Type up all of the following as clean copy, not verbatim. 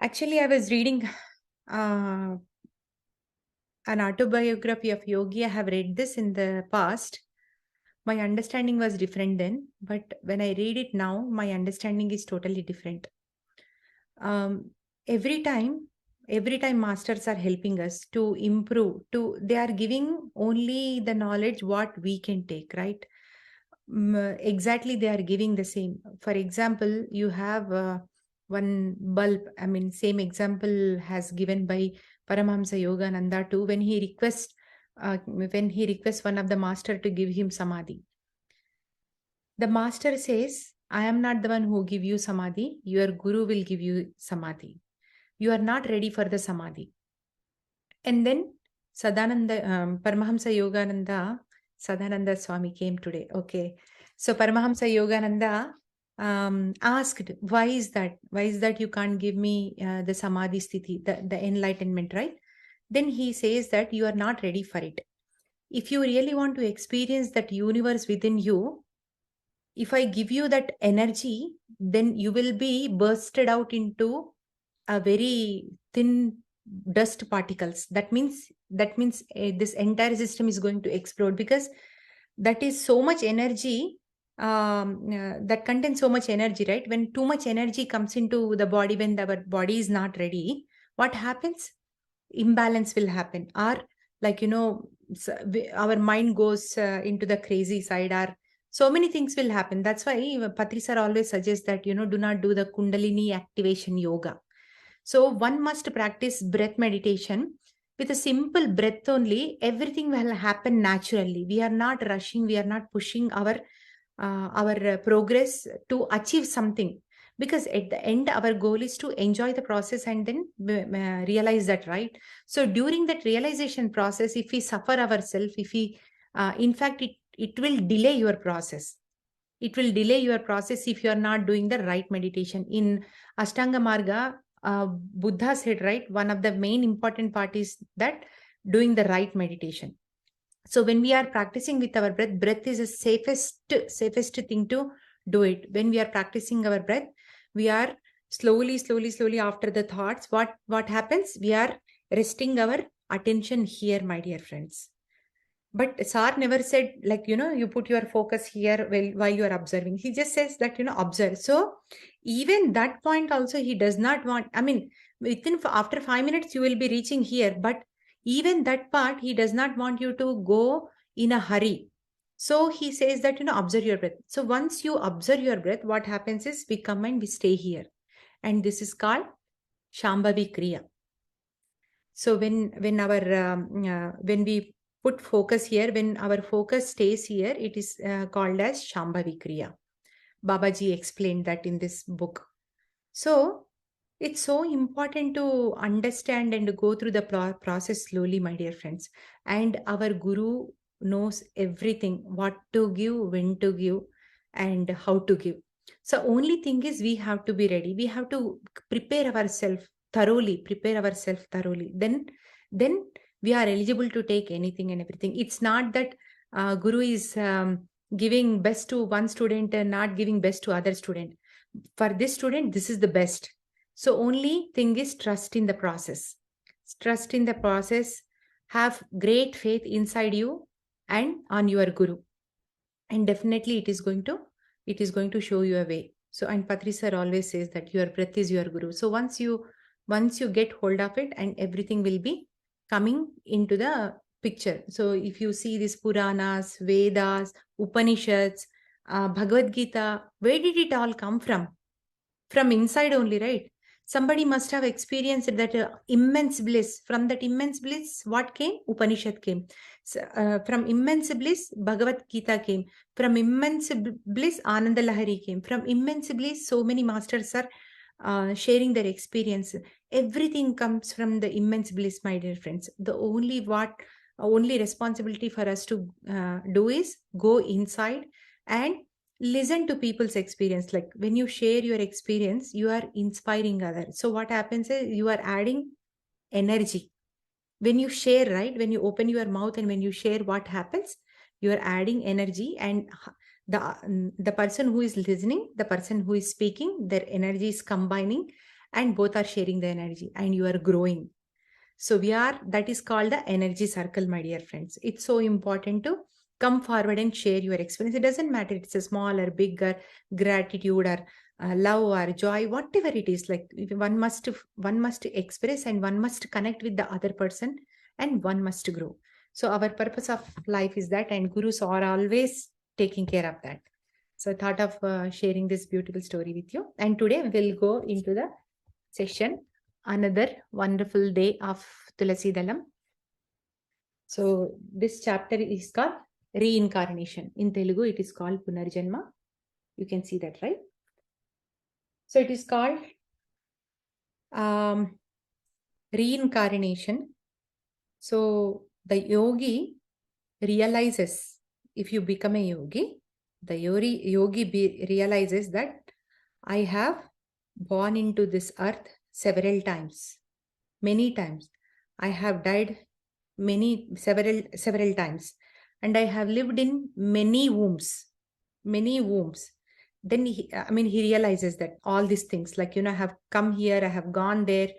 Actually, I was reading uh, an autobiography of Yogi. I have read this in the past. My understanding was different then, but when I read it now, my understanding is totally different. Um, every time, every time masters are helping us to improve, they are giving only the knowledge what we can take, right? Exactly, they are giving the same. For example, you have one bulb. I mean, same example has given by Paramahamsa Yogananda too. When he requests one of the master to give him samadhi, the master says, "I am not the one who give you samadhi. Your guru will give you samadhi. You are not ready for the samadhi." And then Paramahamsa Yogananda, Sadananda Swami came today. Okay. So Paramahamsa Yogananda asked, why is that? Why is that you can't give me the Samadhi Sthiti, the enlightenment, right? Then he says that you are not ready for it. If you really want to experience that universe within you, if I give you that energy, then you will be bursted out into a very thin dust particles. That means this entire system is going to explode, because that is so much energy, that contains so much energy, right? When too much energy comes into the body, when our body is not ready, what happens? Imbalance will happen, or like our mind goes into the crazy side, or so many things will happen. That's why Patri sir always suggests that do not do the kundalini activation yoga. So one must practice breath meditation. With a simple breath only, everything will happen naturally. We are not rushing, we are not pushing our progress to achieve something, because at the end our goal is to enjoy the process and then realize that, right? So during that realization process, if we suffer ourselves, if we in fact, it will delay your process. It will delay your process if you are not doing the right meditation. In Ashtanga Marga, Buddha said, right, one of the main important part is that doing the right meditation. So when we are practicing with our breath is the safest thing to do it. When we are practicing our breath, we are slowly after the thoughts. What happens? We are resting our attention here, my dear friends. But Sar never said, like, you put your focus here while you are observing. He just says that, observe. So even that point also, he does not want, I mean, after 5 minutes, you will be reaching here. But even that part, he does not want you to go in a hurry. So he says that, observe your breath. So once you observe your breath, what happens is we come and we stay here. And this is called Shambhavi Kriya. So when we put focus here, when our focus stays here, it is called as Shambhavi Kriya. Babaji explained that in this book. So it's so important to understand and go through the process slowly, my dear friends. And our guru knows everything, what to give, when to give, and how to give. So only thing is we have to be ready. We have to prepare ourselves thoroughly. Then we are eligible to take anything and everything. It's not that guru is giving best to one student and not giving best to other student. For this student, this is the best. So only thing is trust in the process. Trust in the process. Have great faith inside you and on your guru, and definitely it is going to show you a way. So, and Patri sir always says that your breath is your guru. So once you get hold of it, and everything will be coming into the picture. So if you see these Puranas, Vedas, Upanishads, Bhagavad Gita, where did it all come from? From inside only, right? Somebody must have experienced that immense bliss. From that immense bliss, what came? Upanishad came. So, from immense bliss, Bhagavad Gita came. From immense bliss, Ananda Lahari came. From immense bliss, so many masters are sharing their experience. Everything comes from the immense bliss, my dear friends. The only responsibility for us to do is go inside and listen to people's experience. Like when you share your experience, you are inspiring others. So what happens is you are adding energy. When you share, right, when you open your mouth and when you share, what happens? You are adding energy, and the person who is listening, the person who is speaking, their energy is combining, and both are sharing the energy and you are growing. So that is called the energy circle, my dear friends. It's so important to come forward and share your experience. It doesn't matter, it's a small or big or gratitude or love or joy, whatever it is. Like one must express and one must connect with the other person and one must grow. So our purpose of life is that, and gurus are always taking care of that. So I thought of sharing this beautiful story with you. And today we'll go into the session, another wonderful day of Tulasidalam. So this chapter is called reincarnation. In Telugu, it is called Punarjanma. You can see that, right? So it is called reincarnation. So the yogi realizes, if you become a yogi, the yogi realizes that I have born into this earth several times, many times. I have died several times, and I have lived in many wombs. Then he realizes that all these things, like, I have come here, I have gone there,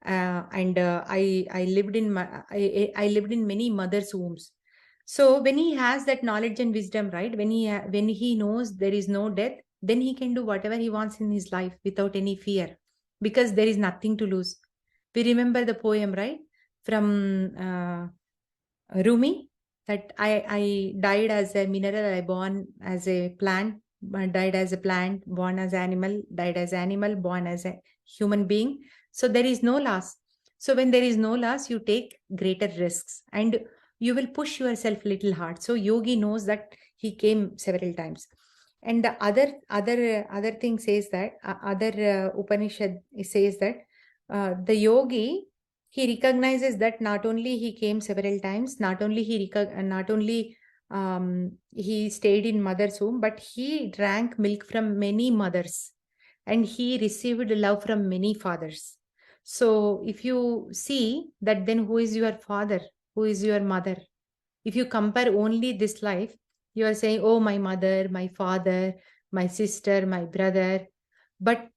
and I lived in I lived in many mothers' wombs. So when he has that knowledge and wisdom, right, when he knows there is no death, then he can do whatever he wants in his life without any fear, because there is nothing to lose. We remember the poem, right, from Rumi, that I died as a mineral, I born as a plant, died as a plant, born as animal, died as animal, born as a human being. So there is no loss. So when there is no loss, you take greater risks and you will push yourself little hard. So yogi knows that he came several times. And the other thing says that other Upanishad says that the yogi, he recognizes that not only he came several times, not only he stayed in mother's womb, but he drank milk from many mothers and he received love from many fathers. So if you see that, then who is your father, who is your mother? If you compare only this life, you are saying, oh, my mother, my father, my sister, my brother. But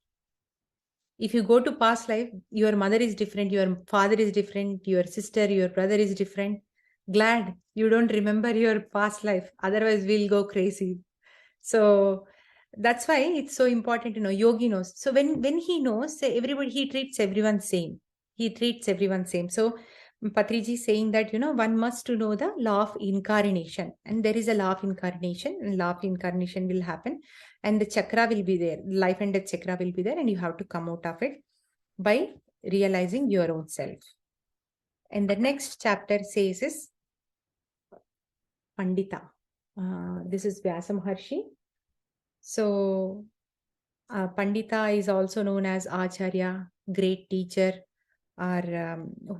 if you go to past life, your mother is different, your father is different, your sister, your brother is different. Glad you don't remember your past life, otherwise we'll go crazy. So that's why it's so important to know. Yogi knows. So when he knows, say, everybody, he treats everyone same. So Patriji saying that, one must to know the law of incarnation, and there is a law of incarnation, and law of incarnation will happen, and the chakra will be there, life and death chakra will be there, and you have to come out of it by realizing your own self. And the next chapter says is Pandita. This is Vyasa Maharshi. So Pandita is also known as Acharya, great teacher, or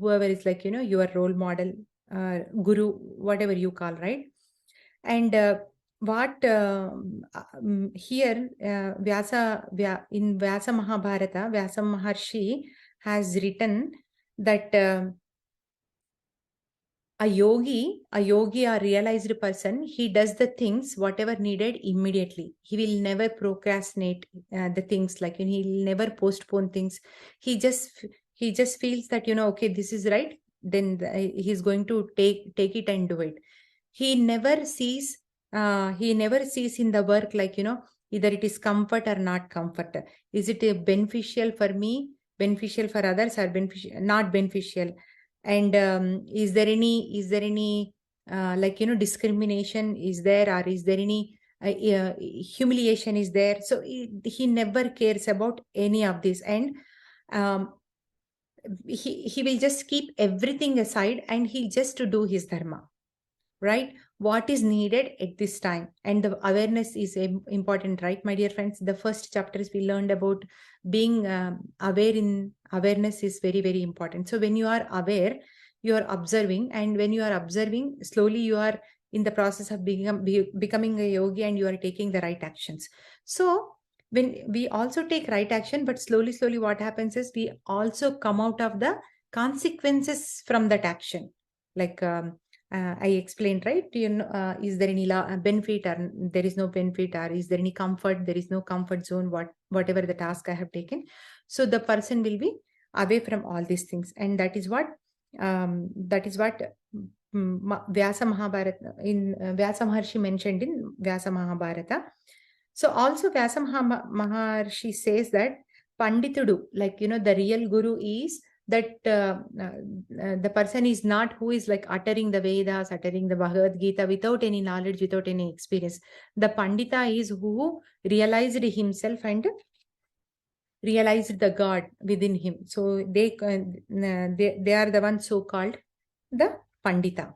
whoever is like, your role model, guru, whatever you call, right? And here, in Vyasa Mahabharata, Vyasa Maharshi has written that a yogi or realized person, he does the things whatever needed immediately. He will never procrastinate the things, like, he'll never postpone things. He just feels that, okay, this is right, then he's going to take it and do it. He never sees in the work, like, either it is comfort or not comfort. Is it beneficial for me, beneficial for others, or not beneficial? And is there any like, discrimination is there, or is there any humiliation is there? So he never cares about any of this, and um, he will just keep everything aside and he'll just to do his dharma, right? What is needed at this time. And the awareness is important, right, my dear friends? The first chapters we learned about being aware. In awareness is very, very important. So when you are aware, you are observing, and when you are observing, slowly you are in the process of becoming a yogi, and you are taking the right actions. So when we also take right action, but slowly what happens is we also come out of the consequences from that action. Like I explained, right? Is there any benefit, or there is no benefit, or is there any comfort? There is no comfort zone. Whatever the task I have taken, so the person will be away from all these things, and that is what Vyasa Mahabharata in Vyasa Maharshi mentioned in Vyasa Mahabharata. So also Vyasa Maharshi says that Panditudu, like the real guru is that the person is not who is like uttering the Vedas, uttering the Bhagavad Gita without any knowledge, without any experience. The Pandita is who realized himself and realized the God within him. So they are the ones so called the Pandita.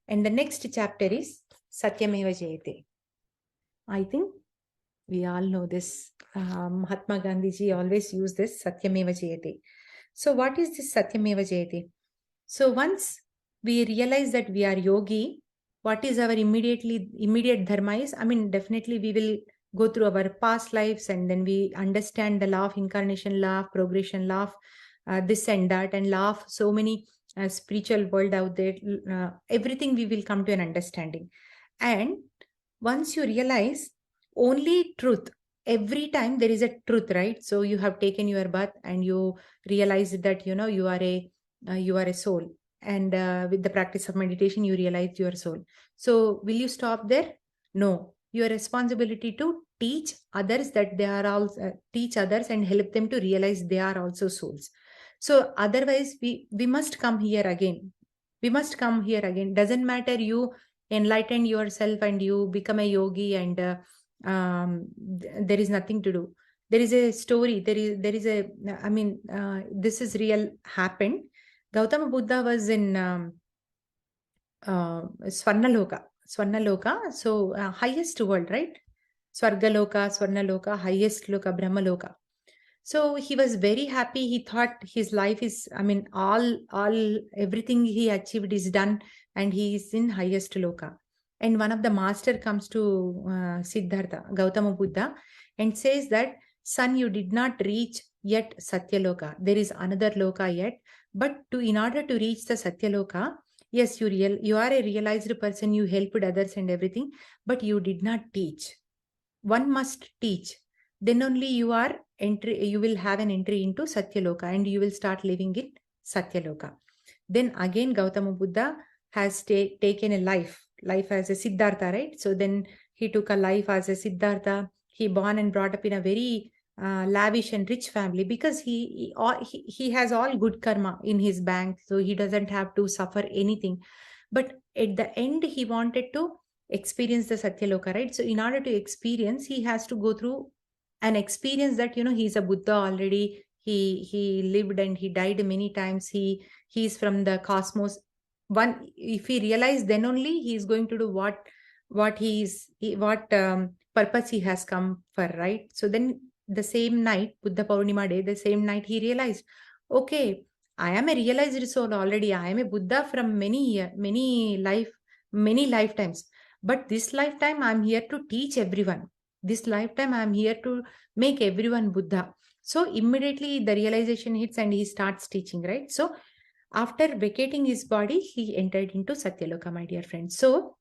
And the next chapter is Satyameva Jayate. I think we all know this. Mahatma Gandhi ji always used this Satyameva Jayate. So what is this Satyameva Jayate? So once we realize that we are yogi, what is our immediate dharma is? I mean, definitely we will go through our past lives, and then we understand the law of incarnation, law of progression, law of this and that, and law of so many spiritual world out there. Everything we will come to an understanding. And once you realize only truth, every time there is a truth, right? So you have taken your birth and you realize that you are a soul, and with the practice of meditation you realize your soul. So will you stop there? No. Your responsibility to teach others that they are all teach others and help them to realize they are also souls. So otherwise we must come here again. We must come here again. Doesn't matter you enlighten yourself and you become a yogi, and there is nothing to do. There is a story. There is a. I mean, this is real happened. Gautama Buddha was in Swarnaloka. Swarnaloka. So highest world, right? Swargaloka, Swarnaloka, highest loka, Brahmaloka. So he was very happy. He thought his life is, I mean, everything he achieved is done, and he is in highest loka. And one of the master comes to Siddhartha, Gautama Buddha, and says that, son, you did not reach yet Satyaloka. There is another loka yet. But in order to reach the Satyaloka, yes, you are a realized person. You helped others and everything, but you did not teach. One must teach. Then only you will have an entry into Satyaloka, and you will start living in Satyaloka. Then again Gautama Buddha has taken a life as a Siddhartha, right? So then he took a life as a Siddhartha. He born and brought up in a very lavish and rich family, because he has all good karma in his bank, so he doesn't have to suffer anything. But at the end he wanted to experience the Satyaloka, right? So in order to experience, he has to go through an experience that he's a Buddha already. He lived and he died many times. He's from the cosmos. If he realized, then only he is going to do what purpose he has come for, right? So then the same night, Buddha Purnima day, the same night he realized, okay, I am a realized soul already. I am a Buddha from many lifetimes. But this lifetime, I'm here to teach everyone. This lifetime, I'm here to make everyone Buddha. So immediately the realization hits and he starts teaching, right? So after vacating his body, he entered into Satyaloka, my dear friends. So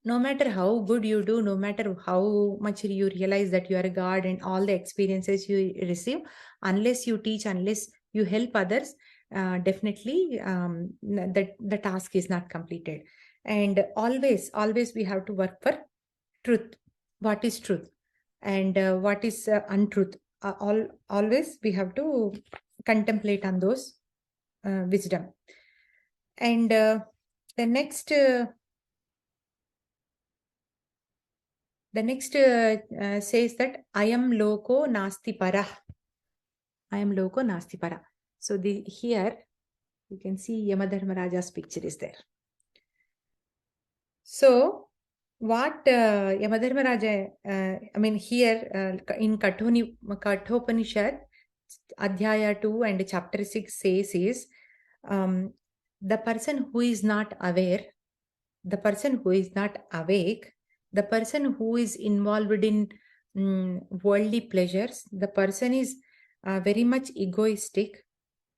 no matter how good you do, no matter how much you realize that you are a God and all the experiences you receive, unless you teach, unless you help others, definitely the task is not completed. And always we have to work for truth. What is truth, and what is untruth? Always we have to contemplate on those wisdom. And the next says that I am loko nasti para. I am loko nasti para. So here you can see Yamadharmaraja's picture is there. So what Yamadharmaraja, I mean here in Kathopanishad, Adhyaya 2 and chapter 6 says is, the person who is not aware, the person who is not awake, the person who is involved in worldly pleasures, the person is very much egoistic,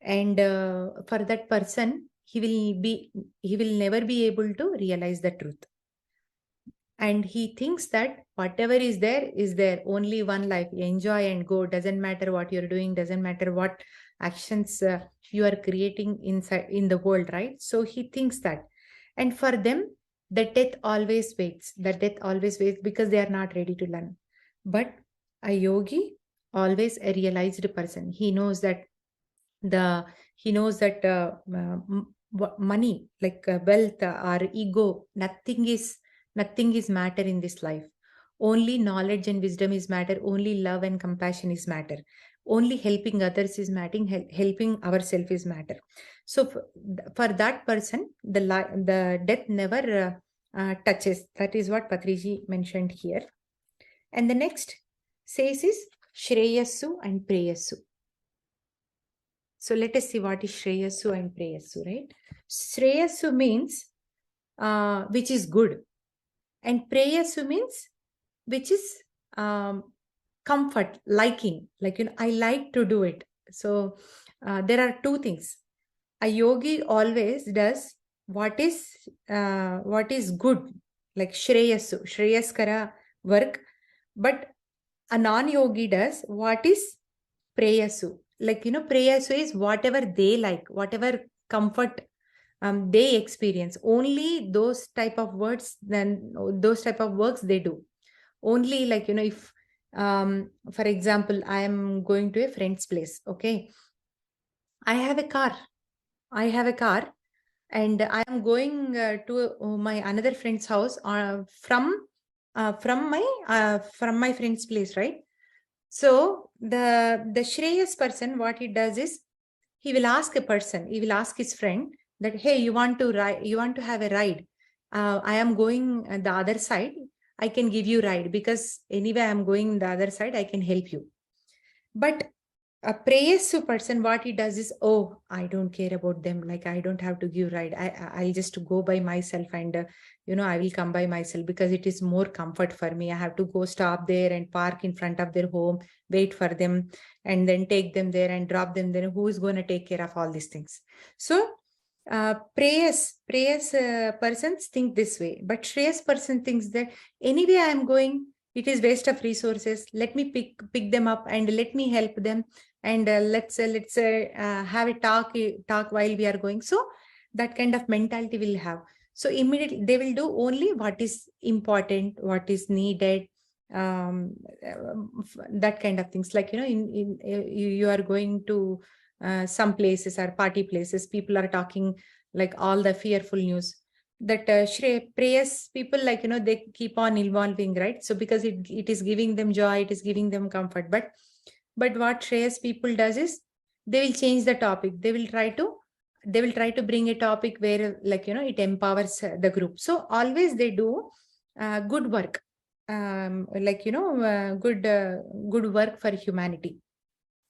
and for that person, he will never be able to realize the truth. And he thinks that whatever is there, only one life, enjoy and go, doesn't matter what you're doing, doesn't matter what actions you are creating inside in the world, right? So he thinks that. And for them, the death always waits because they are not ready to learn. But a yogi, always a realized person, the he knows that money, like wealth or ego, nothing is matter in this life. Only knowledge and wisdom is matter. Only love and compassion is matter. Only helping others is mattering. Helping ourselves is matter. So for that person, the death never touches. That is what Patriji mentioned here. And the next says is Shreyasu and Preyasu. So let us see what is Shreyasu and Preyasu, right? Shreyasu means which is good, and Preyasu means which is comfort, liking. Like, I like to do it. So there are two things. A yogi always does what is good, like Shreyaskara work, but a non-yogi does what is Preyasu. Like, Preyasu is whatever they like, whatever comfort they experience. Only those type of works they do. Only, like, if for example, I am going to a friend's place, okay? I have a car. And I am going to my another friend's house from my friend's place, right? So the Shreyas person, what he does is, he will ask his friend that, hey, you want to have a ride? I am going the other side. I can give you ride, because anyway I'm going the other side. I can help you. But a Preyasu person, what he does is, oh, I don't care about them. Like, I don't have to give ride. I'll just go by myself, and I will come by myself, because it is more comfort for me. I have to go stop there and park in front of their home, wait for them, and then take them there and drop them there. Who is going to take care of all these things? So Preyas persons think this way, but Shreyas person thinks that anyway I am going, it is waste of resources. Let me pick them up and let me help them, and let's have a talk while we are going. So that kind of mentality will have. So immediately they will do only what is important, what is needed, that kind of things. Like, you are going to some places or party places, people are talking like all the fearful news. That Preyas people, like, they keep on evolving, right? So because it is giving them joy, it is giving them comfort. But what Shreyas people does is, they will change the topic. They will try to bring a topic where, like, it empowers the group. So always they do good work, good work for humanity.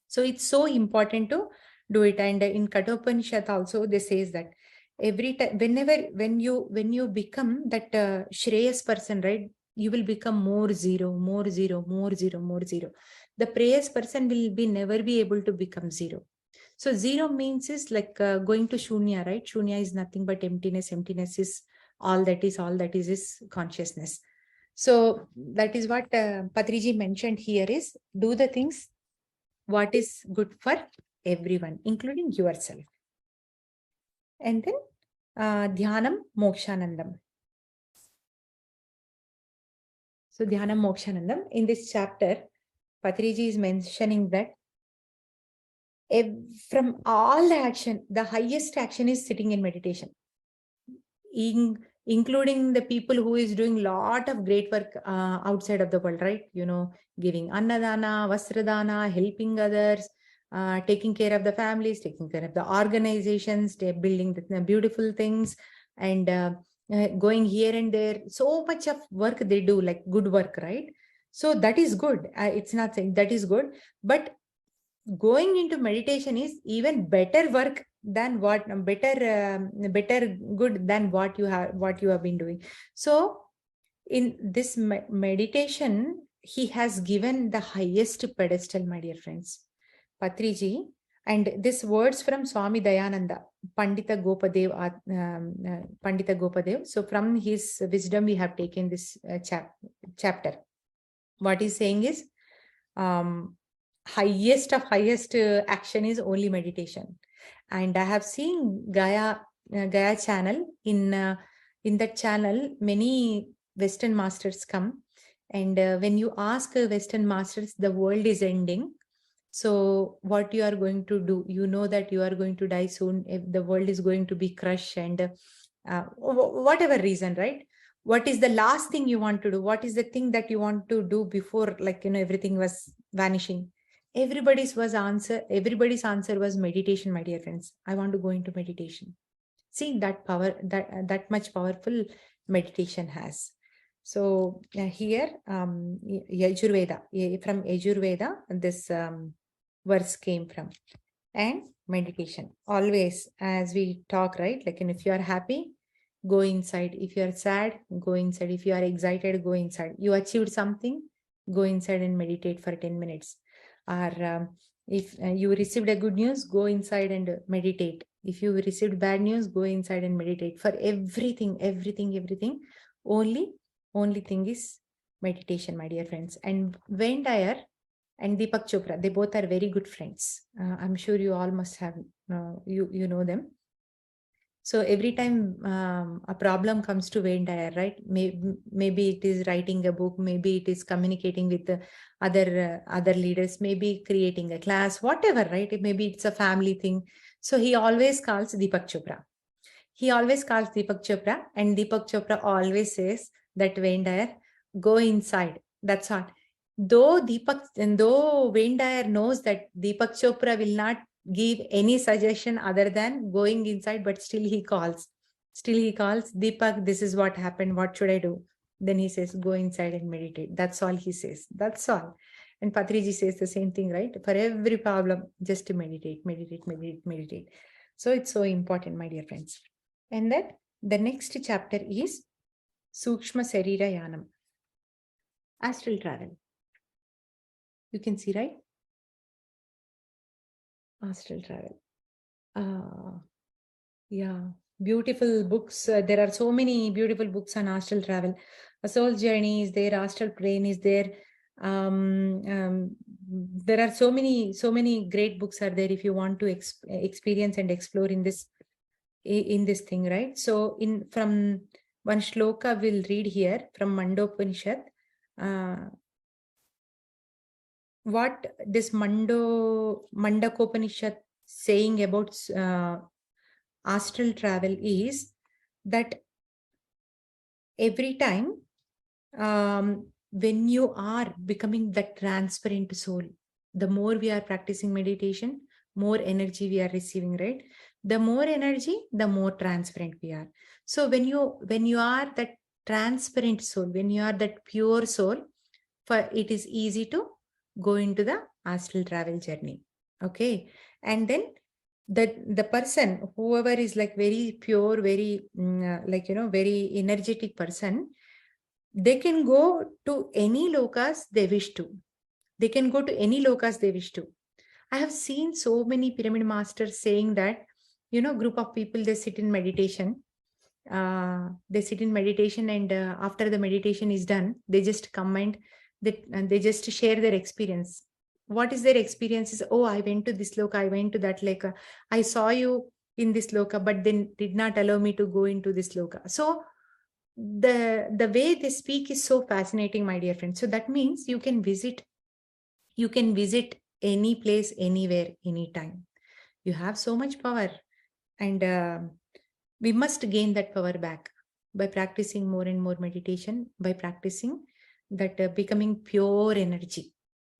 So it's so important to do it. And in Kathopanishad also, they says that every time, when you become that Shreyas person, right, you will become more zero. The Preyas person will never be able to become zero. So zero means is like going to Shunya, right? Shunya is nothing but emptiness. Emptiness is all that is consciousness. So that is what Patriji mentioned here is, do the things what is good for everyone, including yourself. And then Dhyanam Mokshanandam. So Dhyanam Mokshanandam, in this chapter, Patriji is mentioning that from all the action, the highest action is sitting in meditation. Including the people who is doing lot of great work outside of the world, right? Giving Annadana, Vasradana, helping others, taking care of the families, taking care of the organizations, they're building the beautiful things, and going here and there. So much of work they do, like good work, right? So that is good. It's not saying that is good, but going into meditation is even better work than better good than what you have been doing. So in this meditation, he has given the highest pedestal, my dear friends. Patriji And this words from Swami Dayananda, Pandita Gopadev, Pandita Gopadev. So from his wisdom, we have taken this chapter. What he's saying is, highest of highest action is only meditation. And I have seen Gaia channel. In that channel, many Western masters come. And when you ask Western masters, the world is ending. So what you are going to do? You know that you are going to die soon. If the world is going to be crushed, and whatever reason, right? What is the last thing you want to do? What is the thing that you want to do before, everything was vanishing? Everybody's answer was meditation, my dear friends. I want to go into meditation. See that power, that much powerful meditation has. So here, Yajurveda, from Yajurveda, this verse came from. And meditation, always, as we talk, right? If you are happy, go inside. If you are sad, go inside. If you are excited, go inside. You achieved something, go inside and meditate for 10 minutes. Or if you received a good news, go inside and meditate. If you received bad news, go inside and meditate. For everything. Only thing is meditation, my dear friends. And Wayne Dyer and Deepak Chopra, they both are very good friends. I'm sure you all must have, you know them. So every time a problem comes to Wayne Dyer, right? Maybe it is writing a book, maybe it is communicating with the other leaders, maybe creating a class, whatever, right? Maybe it's a family thing. So he always calls Deepak Chopra. And Deepak Chopra always says that Wayne Dyer, go inside. That's all. Though Wayne Dyer knows that Deepak Chopra will not give any suggestion other than going inside, but still he calls. Deepak, this is what happened. What should I do? Then he says, go inside and meditate. That's all he says. That's all. And Patriji says the same thing, right? For every problem, just to meditate. So it's so important, my dear friends. And then the next chapter is Sukshma Sarira Yanam, astral travel. You can see, right? Astral travel. Yeah, beautiful books. There are so many beautiful books on astral travel. A soul's journey is there. Astral plane is there. There are so many great books are there if you want to experience and explore in this thing, right? So from one shloka we'll read here from Mandopanishad. What this Mandakopanishad saying about astral travel is that every time when you are becoming that transparent soul, the more we are practicing meditation, more energy we are receiving, right? The more energy, the more transparent we are. So when you are that transparent soul, when you are that pure soul, it is easy to go into the astral travel journey. Okay. And then the person, whoever is very pure, very very energetic person, they can go to any lokas they wish to. I have seen so many pyramid masters saying that, group of people, they sit in meditation. And after the meditation is done, they just come and they just share their experience. What is their experience is, oh, I went to this loka, I went to that loka, I saw you in this loka, but then did not allow me to go into this loka. So the way they speak is so fascinating, my dear friends. So that means you can visit any place, anywhere, anytime. You have so much power, and we must gain that power back by practicing more and more meditation, by practicing that becoming pure energy.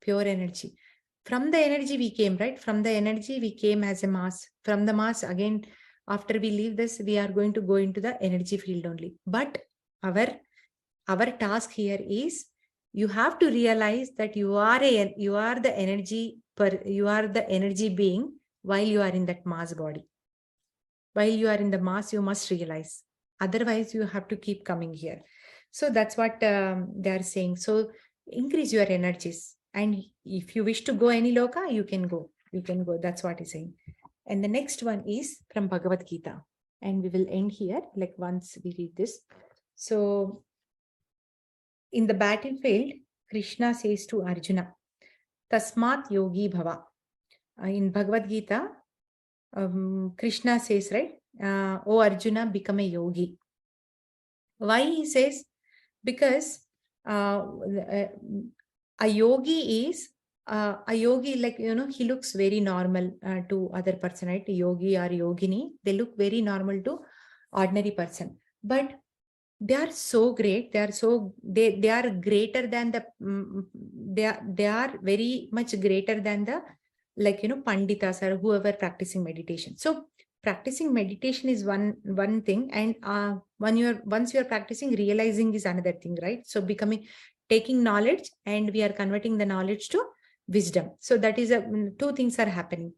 From the energy we came, right? From the energy we came as a mass. From the mass, again, after we leave this, we are going to go into the energy field only. But our task here is, you have to realize that you are the energy being while you are in that mass body. While you are in the mass, you must realize. Otherwise, you have to keep coming here. So that's what they are saying. So increase your energies. And if you wish to go any loka, you can go. You can go. That's what he's saying. And the next one is from Bhagavad Gita. And we will end here, like once we read this. So in the battlefield, Krishna says to Arjuna, Tasmat yogi bhava. In Bhagavad Gita, Krishna says, right, oh Arjuna, become a yogi. Why he says? Because a yogi is a yogi, like, he looks very normal to other person, right? Yogi or yogini, they look very normal to ordinary person, but they are so great. They are greater than the they are very much greater than the, like, panditas or whoever practicing meditation. So practicing meditation is one thing, and once you are practicing, realizing is another thing, right? So taking knowledge, and we are converting the knowledge to wisdom. So that is two things are happening.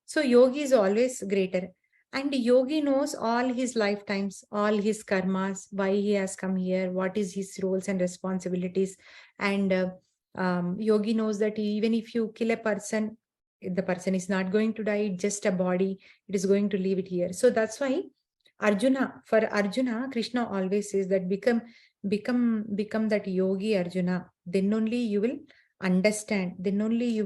So yogi is always greater, and yogi knows all his lifetimes, all his karmas, why he has come here, what is his roles and responsibilities. And yogi knows that even if you kill a person, the person is not going to die, just a body, it is going to leave it here. So that's why for Arjuna, Krishna always says that become that yogi, Arjuna. Then only you will understand. Then only you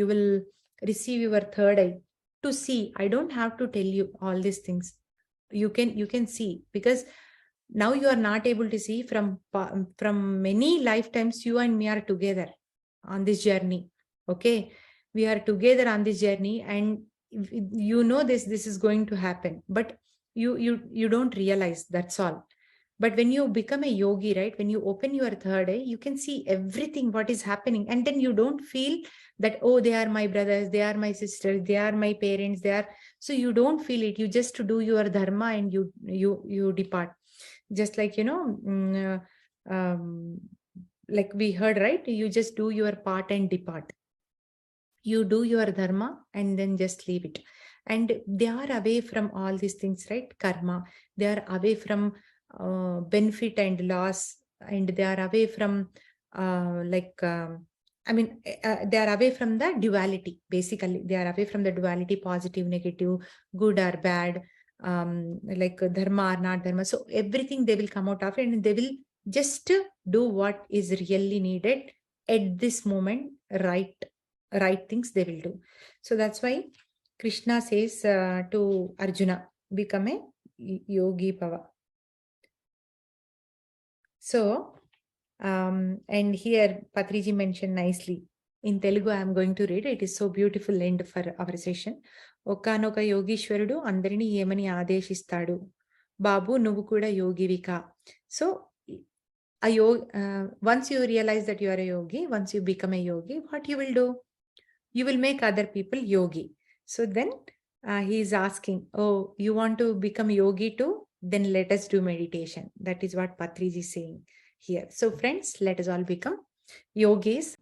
will receive your third eye to see. I don't have to tell you all these things. You can see, because now you are not able to see. From many lifetimes, you and me are together on this journey. Okay, we are together on this journey, and this is going to happen, but you don't realize. That's all. But when you become a yogi, right, when you open your third eye, you can see everything what is happening, and then you don't feel that, oh, they are my brothers, they are my sisters, they are my parents, so you don't feel it. You just do your dharma, and you depart. Just like, like we heard, right? You just do your part and depart. You do your dharma and then just leave it. And they are away from all these things, right? Karma. They are away from benefit and loss, and they are away from they are away from the duality. Basically, they are away from the duality, positive, negative, good or bad, like dharma or not dharma. So everything they will come out of it, and they will just do what is really needed at this moment. Right things they will do. So that's why Krishna says to Arjuna, become a yogi bhava. So, and here Patriji mentioned nicely. In Telugu, I am going to read. It is so beautiful end for our session. ఒకానొక యోగీశ్వరుడు అందరినీ ఏమని ఆదేశిస్తాడు, బాబు నువ్వు కూడా యోగివికా. So, once you realize that you are a yogi, once you become a yogi, what you will do? You will make other people yogi. So then he is asking, oh, you want to become yogi too? Then let us do meditation. That is what Patriji is saying here. So friends, let us all become yogis.